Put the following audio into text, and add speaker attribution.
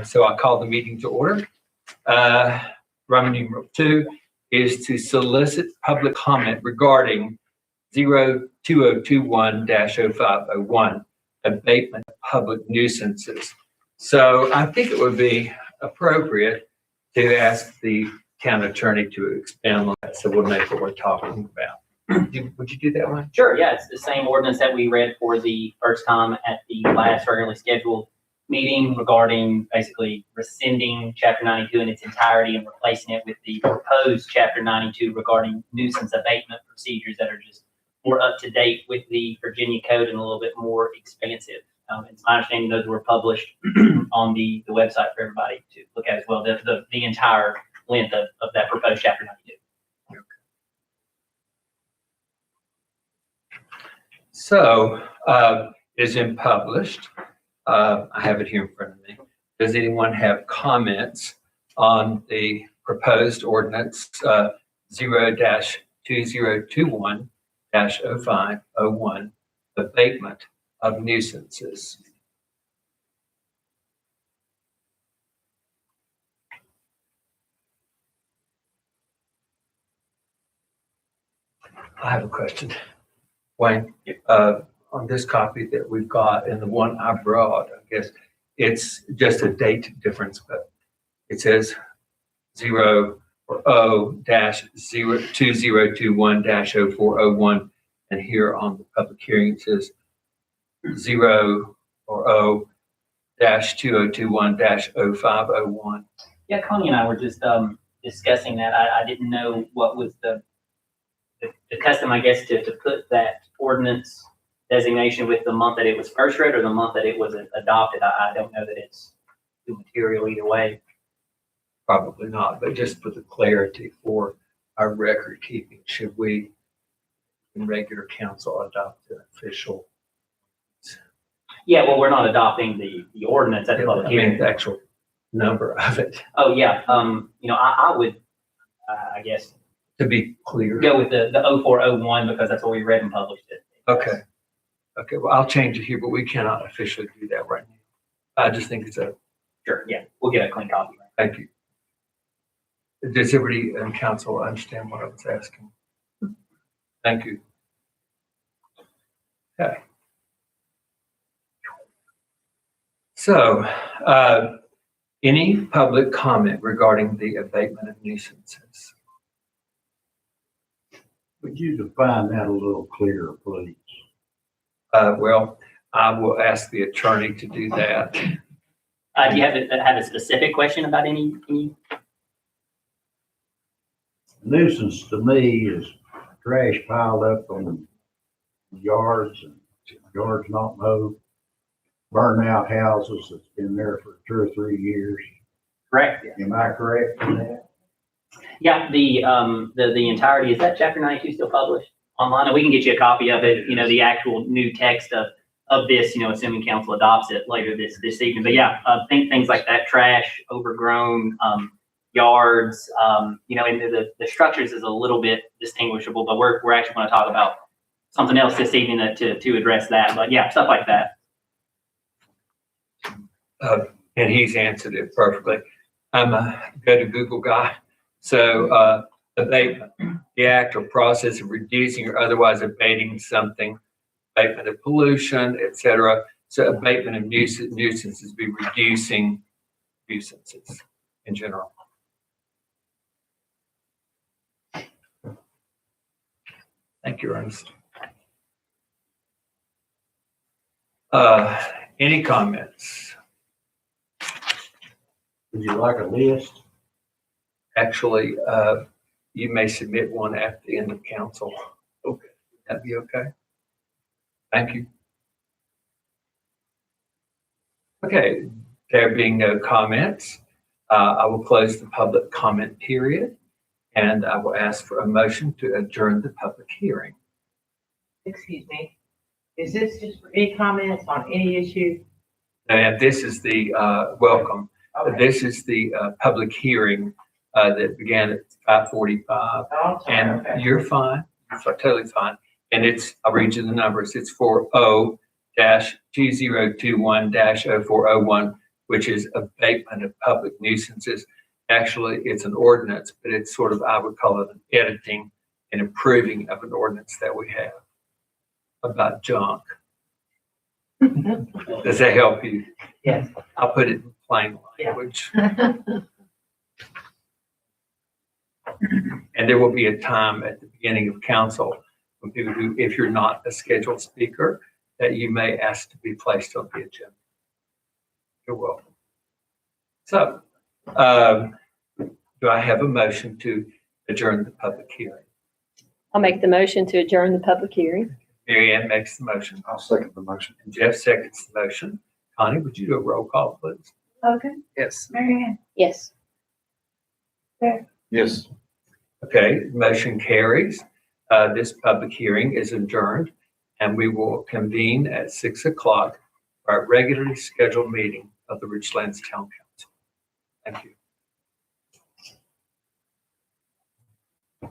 Speaker 1: So I call the meeting to order. Roman numeral 2 is to solicit public comment regarding 02021-0501, abatement of public nuisances. So I think it would be appropriate to ask the town attorney to expand on that so we'll know what we're talking about. Would you do that one?
Speaker 2: Sure, yeah, it's the same ordinance that we read for the first time at the last regularly scheduled meeting regarding basically rescinding Chapter 92 in its entirety and replacing it with the proposed Chapter 92 regarding nuisance abatement procedures that are just more up to date with the Virginia Code and a little bit more expansive. It's my understanding those were published on the website for everybody to look at as well, the entire length of that proposed Chapter 92.
Speaker 1: So it's been published. I have it here in front of me. Does anyone have comments on the proposed ordinance 0-2021-0501, abatement of nuisances? I have a question. Wayne, on this copy that we've got and the one I brought, I guess it's just a date difference, but it says 0-2021-0401, and here on the public hearing it says 0-2021-0501.
Speaker 2: Yeah, Connie and I were just discussing that. I didn't know what was the custom, I guess, to put that ordinance designation with the month that it was first read or the month that it was adopted. I don't know that it's too material either way.
Speaker 1: Probably not, but just for the clarity for our record keeping, should we in regular council adopt the official?
Speaker 2: Yeah, well, we're not adopting the ordinance at the public hearing.
Speaker 1: The actual number of it.
Speaker 2: Oh, yeah. I would, I guess,
Speaker 1: to be clear,
Speaker 2: go with the 0401 because that's what we read and published it.
Speaker 1: Okay. Okay. Well, I'll change it here, but we cannot officially do that right now. I just think it's
Speaker 2: Sure. Yeah. We'll get a clean copy.
Speaker 1: Thank you. Does everybody in council understand what I was asking? Thank you. Okay. So, any public comment regarding the abatement of nuisances?
Speaker 3: Would you define that a little clearer, please?
Speaker 1: Well, I will ask the attorney to do that.
Speaker 2: Do you have a specific question about any?
Speaker 3: Nuisance to me is trash piled up on yards and yards not mowed, burn out houses that's been there for 2 or 3 years.
Speaker 2: Correct. Yeah.
Speaker 3: Am I correct in that?
Speaker 2: Yeah, the entirety, is that Chapter 92 still published online? And we can get you a copy of it, the actual new text of this, assuming council adopts it later this evening. But yeah, things like that, trash, overgrown, yards, and the structures is a little bit distinguishable, but we're actually going to talk about something else this evening to address that. But yeah, stuff like that.
Speaker 1: And he's answered it perfectly. I'm a go-to-Google guy. So abatement, the act or process of reducing or otherwise abating something, abatement of pollution, etc. So abatement of nuisances be reducing nuisances in general. Thank you, Ernest. Any comments?
Speaker 3: Would you like a list?
Speaker 1: Actually, you may submit one at the end of council. Okay. That'd be okay. Thank you. Okay, there being no comments, I will close the public comment period and I will ask for a motion to adjourn the public hearing.
Speaker 4: Excuse me. Is this just for any comments on any issue?
Speaker 1: And this is the welcome.
Speaker 4: Okay.
Speaker 1: This is the public hearing that began at 5:45.
Speaker 4: Oh, I'm sorry.
Speaker 1: And
Speaker 4: Okay.
Speaker 1: you're fine. You're totally fine. And I'll read you the numbers. It's for 0-2021-0401, which is abatement of public nuisances. Actually, it's an ordinance, but it's sort of, I would call it an editing and improving of an ordinance that we have about junk. Does that help you?
Speaker 4: Yes.
Speaker 1: I'll put it in plain
Speaker 4: Yeah.
Speaker 1: language. And there will be a time at the beginning of council when people do, if you're not a scheduled speaker, that you may ask to be placed on the agenda. You're welcome. So, do I have a motion to adjourn the public hearing?
Speaker 5: I'll make the motion to adjourn the public hearing.
Speaker 1: Mary Ann makes the motion,
Speaker 6: I'll second the motion.
Speaker 1: and Jeff seconds the motion. Connie, would you do a roll call, please?
Speaker 4: Okay,
Speaker 6: Yes.
Speaker 4: Mary Ann.
Speaker 5: Yes.
Speaker 6: Yes.
Speaker 1: Okay, motion carries. This public hearing is adjourned, and we will convene at 6 o'clock for our regularly scheduled meeting of the Richlands Town Council. Thank you.